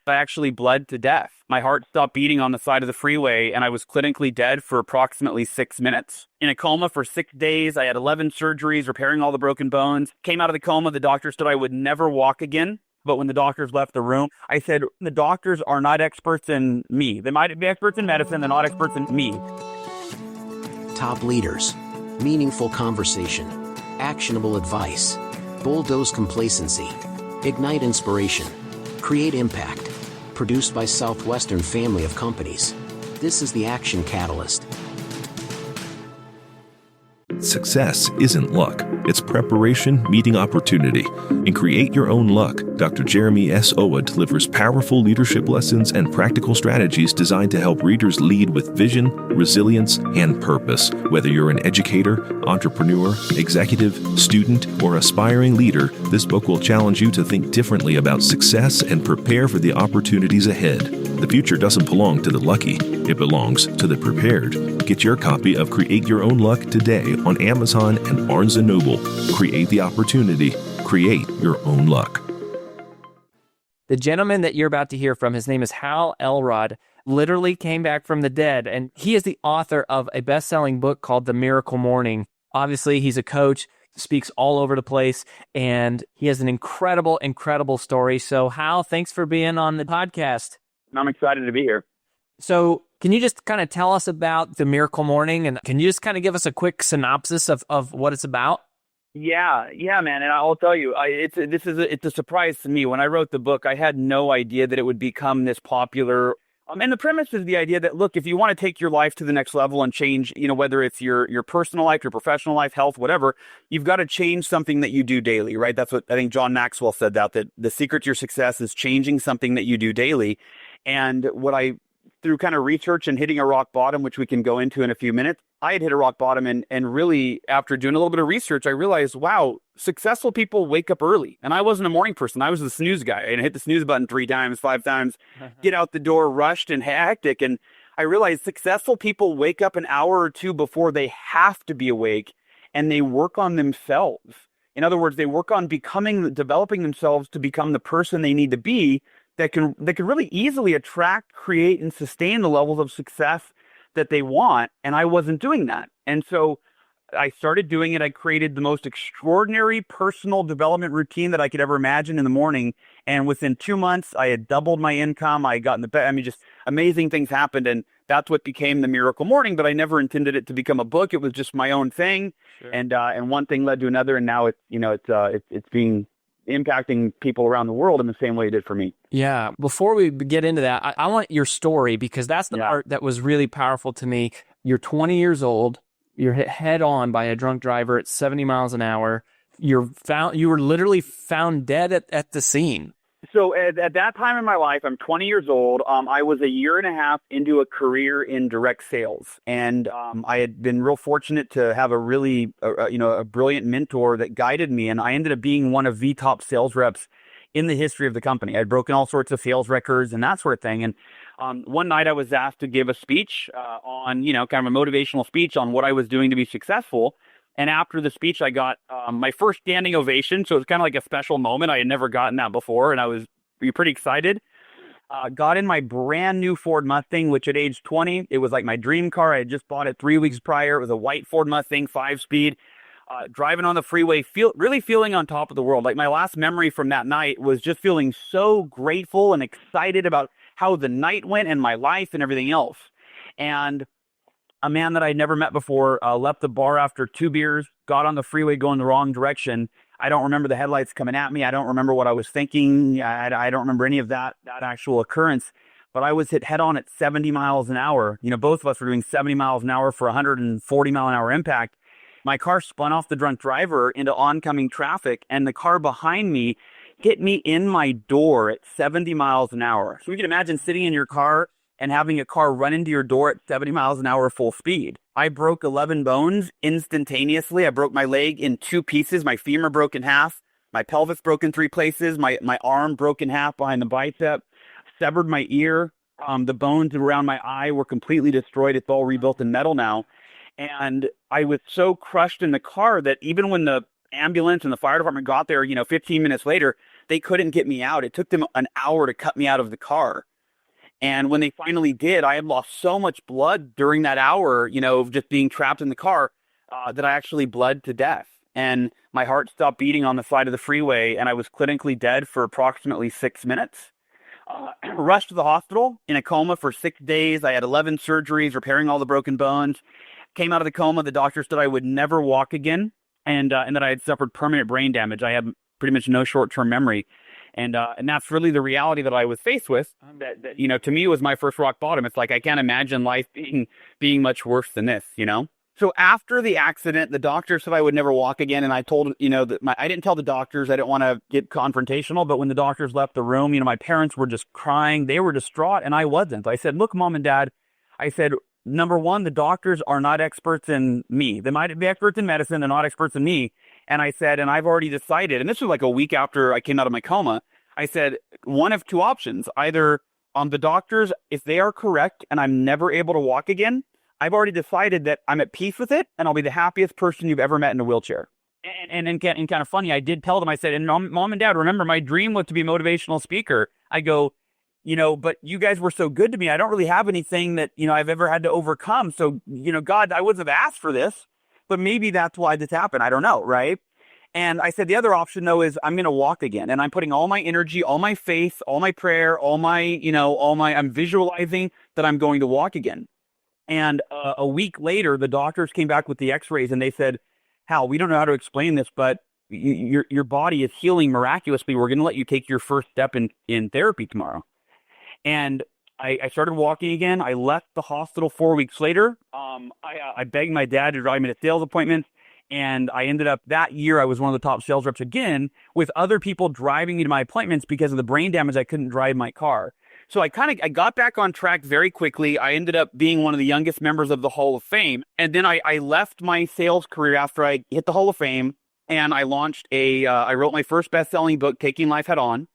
I actually bled to death. My heart stopped beating on the side of the freeway, and I was clinically dead for approximately 6 minutes. In a coma for 6 days, I had 11 surgeries, repairing all the broken bones. Came out of the coma, the doctor said I would never walk again. But when the doctors left the room, I said, the doctors are not experts in me. They might be experts in medicine, they're not experts in me. Top leaders, meaningful conversation, actionable advice, bulldoze complacency, ignite inspiration, create impact. Produced by Southwestern family of companies. This is the Action Catalyst. Success isn't luck. It's preparation meeting opportunity. In Create Your Own Luck, Dr. Jeremy S. Owa delivers powerful leadership lessons and practical strategies designed to help readers lead with vision, resilience, and purpose. Whether you're an educator, entrepreneur, executive, student, or aspiring leader, this book will challenge you to think differently about success and prepare for the opportunities ahead. The future doesn't belong to the lucky. It belongs to the prepared. Get your copy of Create Your Own Luck today on Amazon and Barnes & Noble. Create the opportunity. Create your own luck. The gentleman that you're about to hear from, his name is Hal Elrod, literally came back from the dead, and he is the author of a best-selling book called The Miracle Morning. Obviously, he's a coach, speaks all over the place, and he has an incredible, incredible story. So, Hal, thanks for being on the podcast. I'm excited to be here. So can you just kind of tell us about The Miracle Morning, and can you just kind of give us a quick synopsis of what it's about? Yeah, man. And I'll tell you, it's a surprise to me. When I wrote the book, I had no idea that it would become this popular. And the premise is the idea that, look, if you want to take your life to the next level and change, whether it's your personal life, your professional life, health, whatever, you've got to change something that you do daily, right? That's what I think John Maxwell said, that the secret to your success is changing something that you do daily. And through kind of research and hitting a rock bottom, which we can go into in a few minutes, I had hit a rock bottom. And really, after doing a little bit of research, I realized, wow, successful people wake up early. And I wasn't a morning person. I was the snooze guy. And I hit the snooze button 3 times, 5 times, get out the door, rushed and hectic. And I realized successful people wake up an hour or two before they have to be awake, and they work on themselves. In other words, they work on developing themselves to become the person they need to be, that can really easily attract, create, and sustain the levels of success that they want. And I wasn't doing that. And so I started doing it. I created the most extraordinary personal development routine that I could ever imagine in the morning. And within 2 months, I had doubled my income. I got in the bed. I mean, just amazing things happened. And that's what became The Miracle Morning. But I never intended it to become a book. It was just my own thing. Sure. And one thing led to another. And now it's being impacting people around the world in the same way it did for me. Yeah. Before we get into that, I want your story, because that's the part that was really powerful to me. You're 20 years old. You're hit head on by a drunk driver at 70 miles an hour. You were literally found dead at the scene. So at that time in my life, I'm 20 years old. I was a year and a half into a career in direct sales. And I had been real fortunate to have a really, a brilliant mentor that guided me. And I ended up being one of the top sales reps in the history of the company. I'd broken all sorts of sales records and that sort of thing. And one night I was asked to give a speech on, kind of a motivational speech on what I was doing to be successful. And after the speech, I got my first standing ovation. So it was kind of like a special moment. I had never gotten that before, and I was pretty excited. Got in my brand new Ford Mustang, which at age 20, it was like my dream car. I had just bought it 3 weeks prior. It was a white Ford Mustang, 5-speed. Driving on the freeway, really feeling on top of the world. Like, my last memory from that night was just feeling so grateful and excited about how the night went and my life and everything else. And a man that I'd never met before left the bar after 2 beers, got on the freeway going the wrong direction. I don't remember the headlights coming at me. I don't remember what I was thinking. I don't remember any of that actual occurrence. But I was hit head on at 70 miles an hour. Both of us were doing 70 miles an hour for 140 mile an hour impact. My car spun off the drunk driver into oncoming traffic, and the car behind me hit me in my door at 70 miles an hour. So you can imagine sitting in your car and having a car run into your door at 70 miles an hour full speed. I broke 11 bones instantaneously. I broke my leg in 2 pieces. My femur broke in half. My pelvis broke in 3 places. My arm broke in half behind the bicep. Severed my ear. The bones around my eye were completely destroyed. It's all rebuilt in metal now. And I was so crushed in the car that even when the ambulance and the fire department got there, 15 minutes later, they couldn't get me out. It took them an hour to cut me out of the car. And when they finally did, I had lost so much blood during that hour, of just being trapped in the car, that I actually bled to death. And my heart stopped beating on the side of the freeway, and I was clinically dead for approximately 6 minutes. Rushed to the hospital in a coma for 6 days. I had 11 surgeries, repairing all the broken bones. Came out of the coma. The doctor said I would never walk again, and that I had suffered permanent brain damage. I have pretty much no short-term memory. And that's really the reality that I was faced with. That to me, was my first rock bottom. It's like, I can't imagine life being much worse than this, So after the accident, the doctor said I would never walk again. And I told, that I didn't tell the doctors. I didn't want to get confrontational. But when the doctors left the room, my parents were just crying. They were distraught, and I wasn't. I said, look, Mom and Dad, I said, number one, the doctors are not experts in me. They might be experts in medicine. They're not experts in me. And I said, and I've already decided, and this was like a week after I came out of my coma, I said, one of two options. Either the doctors, if they are correct and I'm never able to walk again, I've already decided that I'm at peace with it, and I'll be the happiest person you've ever met in a wheelchair. And kind of funny, I did tell them, I said, and Mom and Dad, remember, my dream was to be a motivational speaker. I go, but you guys were so good to me. I don't really have anything that, I've ever had to overcome. So, God, I wouldn't have asked for this, but maybe that's why this happened. I don't know. Right. And I said, the other option, though, is I'm going to walk again. And I'm putting all my energy, all my faith, all my prayer, I'm visualizing that I'm going to walk again. And a week later, the doctors came back with the x-rays, and they said, Hal, we don't know how to explain this, but your body is healing miraculously. We're going to let you take your first step in therapy tomorrow. And I started walking again. I left the hospital 4 weeks later. I begged my dad to drive me to sales appointments. And I ended up, that year, I was one of the top sales reps again, with other people driving me to my appointments because of the brain damage. I couldn't drive my car. So I got back on track very quickly. I ended up being one of the youngest members of the Hall of Fame. And then I left my sales career after I hit the Hall of Fame, and I launched I wrote my first best-selling book, Taking Life Head On.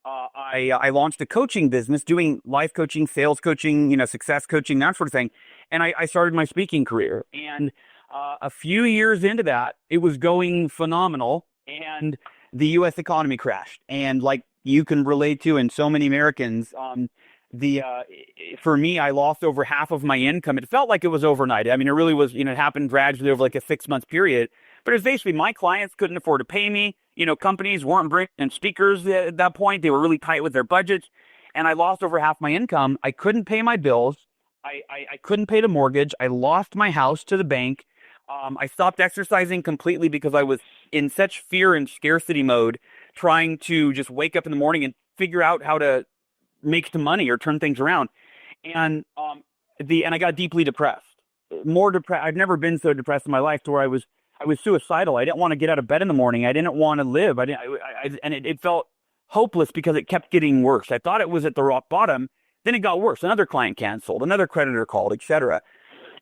I launched a coaching business, doing life coaching, sales coaching, success coaching, that sort of thing. And I started my speaking career. And a few years into that, it was going phenomenal, and the U.S. economy crashed. And like you can relate to, and so many Americans, for me, I lost over half of my income. It felt like it was overnight. I mean, it really was, it happened gradually over like a 6-month period. But it was basically, my clients couldn't afford to pay me. Companies weren't bringing in speakers at that point. They were really tight with their budgets. And I lost over half my income. I couldn't pay my bills. I couldn't pay the mortgage. I lost my house to the bank. I stopped exercising completely because I was in such fear and scarcity mode, trying to just wake up in the morning and figure out how to make some money or turn things around. And I got deeply depressed. More depressed. I've never been so depressed in my life, to where I was suicidal. I didn't want to get out of bed in the morning. I didn't want to live. And it felt hopeless because it kept getting worse. I thought it was at the rock bottom. Then it got worse. Another client canceled. Another creditor called, etc.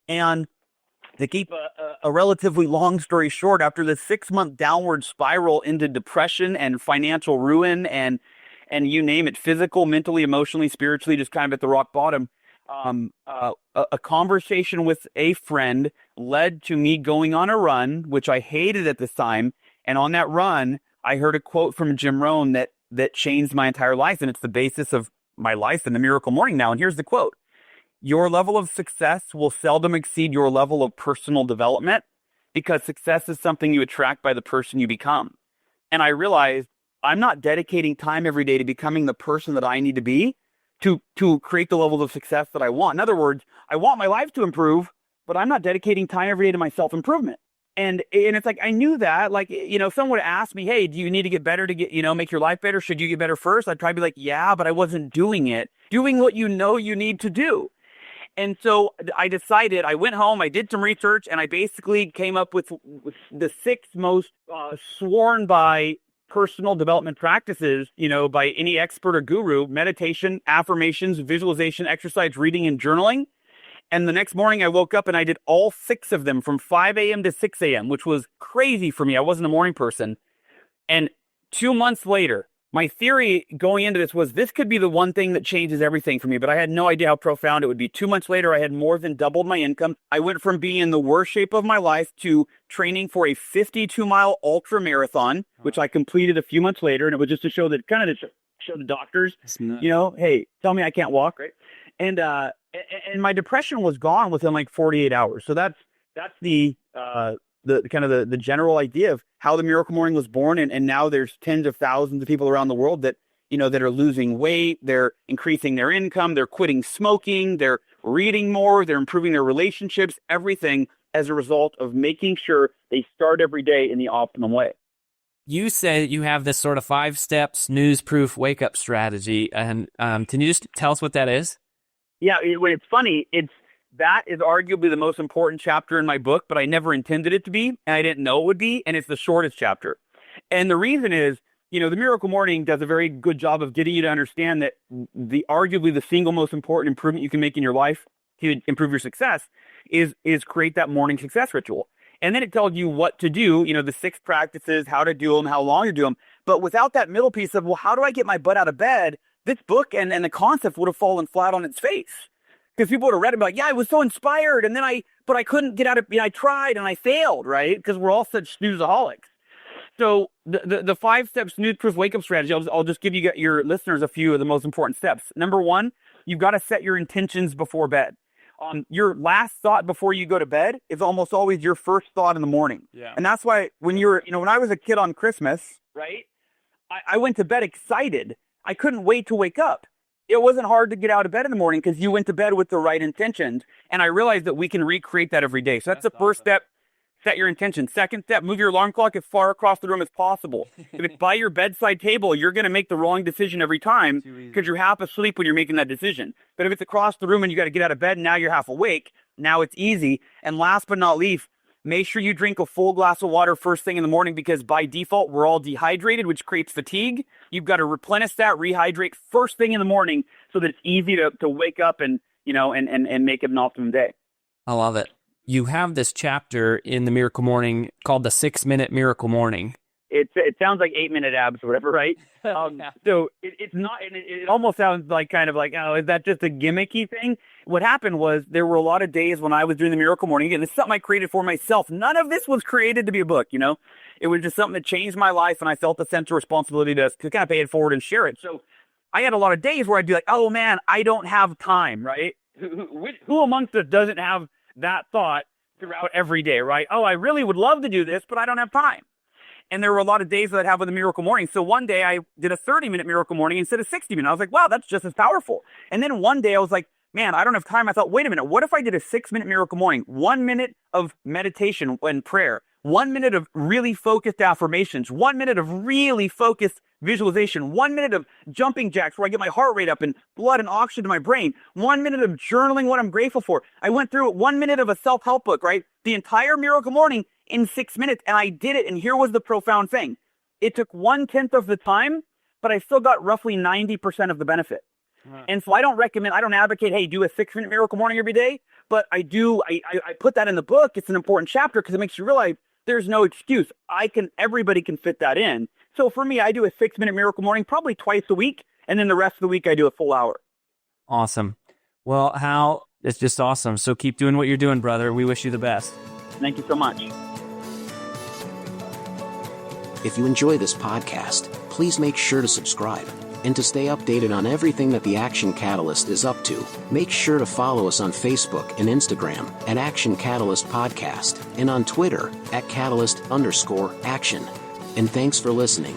And to keep a relatively long story short, after the 6-month downward spiral into depression and financial ruin and you name it, physical, mentally, emotionally, spiritually, just kind of at the rock bottom, a conversation with a friend led to me going on a run, which I hated at this time. And on that run, I heard a quote from Jim Rohn that changed my entire life. And it's the basis of my life in the Miracle Morning now. And here's the quote: your level of success will seldom exceed your level of personal development, because success is something you attract by the person you become. And I realized I'm not dedicating time every day to becoming the person that I need to be to create the level of success that I want. In other words, I want my life to improve, but I'm not dedicating time every day to my self-improvement. And it's like, I knew that, like, if someone would ask me, hey, do you need to get better to get, make your life better? Should you get better first? I'd probably be like, yeah, but I wasn't doing what you need to do. And so I decided, I went home, I did some research, and I basically came up with the 6 most sworn by personal development practices, by any expert or guru: meditation, affirmations, visualization, exercise, reading, and journaling. And the next morning I woke up and I did all 6 of them from 5 a.m. to 6 a.m., which was crazy for me. I wasn't a morning person. And 2 months later, My theory going into this could be the one thing that changes everything for me, but I had no idea how profound it would be. 2 months later, I had more than doubled my income. I went from being in the worst shape of my life to training for a 52-mile ultra marathon, which I completed a few months later. And it was just to show that show the doctors, hey, tell me I can't walk, right? And my depression was gone within like 48 hours. So that's the kind of the general idea of how the Miracle Morning was born. And now there's tens of thousands of people around the world that, that are losing weight, they're increasing their income, they're quitting smoking, they're reading more, they're improving their relationships, everything as a result of making sure they start every day in the optimum way. You say you have this sort of 5-step snooze-proof wake-up strategy, and can you just tell us what that is? Yeah, when it's funny, that is arguably the most important chapter in my book, but I never intended it to be, and I didn't know it would be, and it's the shortest chapter. And the reason is, the Miracle Morning does a very good job of getting you to understand that arguably the single most important improvement you can make in your life to improve your success is create that morning success ritual. And then it tells you what to do, the 6 practices, how to do them, how long to do them. But without that middle piece of, well, how do I get my butt out of bed? This book and the concept would have fallen flat on its face. Because people would have read it and be like, yeah, I was so inspired. And then but I couldn't get out of, I tried and I failed, right? Because we're all such snoozeaholics. So the 5-step snooze-proof wake-up strategy, I'll just give you your listeners a few of the most important steps. Number 1, you've got to set your intentions before bed. Your last thought before you go to bed is almost always your first thought in the morning. Yeah. And that's why when when I was a kid on Christmas, right, I went to bed excited. I couldn't wait to wake up. It wasn't hard to get out of bed in the morning because you went to bed with the right intentions. And I realized that we can recreate that every day. So that's the first step. Set your intention. Second step, move your alarm clock as far across the room as possible. If it's by your bedside table, you're going to make the wrong decision every time because you're half asleep when you're making that decision. But if it's across the room and you got to get out of bed and now you're half awake, now it's easy. And last but not least, make sure you drink a full glass of water first thing in the morning because by default, we're all dehydrated, which creates fatigue. You've got to replenish that, rehydrate first thing in the morning so that it's easy to wake up and make it an optimum day. I love it. You have this chapter in the Miracle Morning called the 6-Minute Miracle Morning. It sounds like 8-minute abs or whatever, right? So it's not, and it almost sounds like kind of like, oh, is that just a gimmicky thing? What happened was there were a lot of days when I was doing the Miracle Morning. Again, this is something I created for myself. None of this was created to be a book, It was just something that changed my life, and I felt a sense of responsibility to kind of pay it forward and share it. So I had a lot of days where I'd be like, oh, man, I don't have time, right? Who amongst us doesn't have that thought throughout every day, right? Oh, I really would love to do this, but I don't have time. And there were a lot of days that I'd have with the Miracle Morning. So one day I did a 30-minute Miracle Morning instead of 60 minutes. I was like, wow, that's just as powerful. And then one day I was like, man, I don't have time. I thought, wait a minute, what if I did a 6-minute Miracle Morning? 1 minute of meditation and prayer, 1 minute of really focused affirmations, 1 minute of really focused visualization, 1 minute of jumping jacks where I get my heart rate up and blood and oxygen to my brain, 1 minute of journaling what I'm grateful for. I went through 1 minute of a self-help book, right? The entire Miracle Morning in 6 minutes, and I did it. And here was the profound thing. It took 1/10 of the time, but I still got roughly 90% of the benefit. Right. And so I don't advocate, hey, do a 6-minute Miracle Morning every day, but I put that in the book. It's an important chapter because it makes you realize there's no excuse. Everybody can fit that in. So for me, I do a 6-minute Miracle Morning probably twice a week. And then the rest of the week, I do a full hour. Awesome. Well, Hal, it's just awesome. So keep doing what you're doing, brother. We wish you the best. Thank you so much. If you enjoy this podcast, please make sure to subscribe. And to stay updated on everything that the Action Catalyst is up to, make sure to follow us on Facebook and Instagram at Action Catalyst Podcast and on Twitter at Catalyst_Action. And thanks for listening.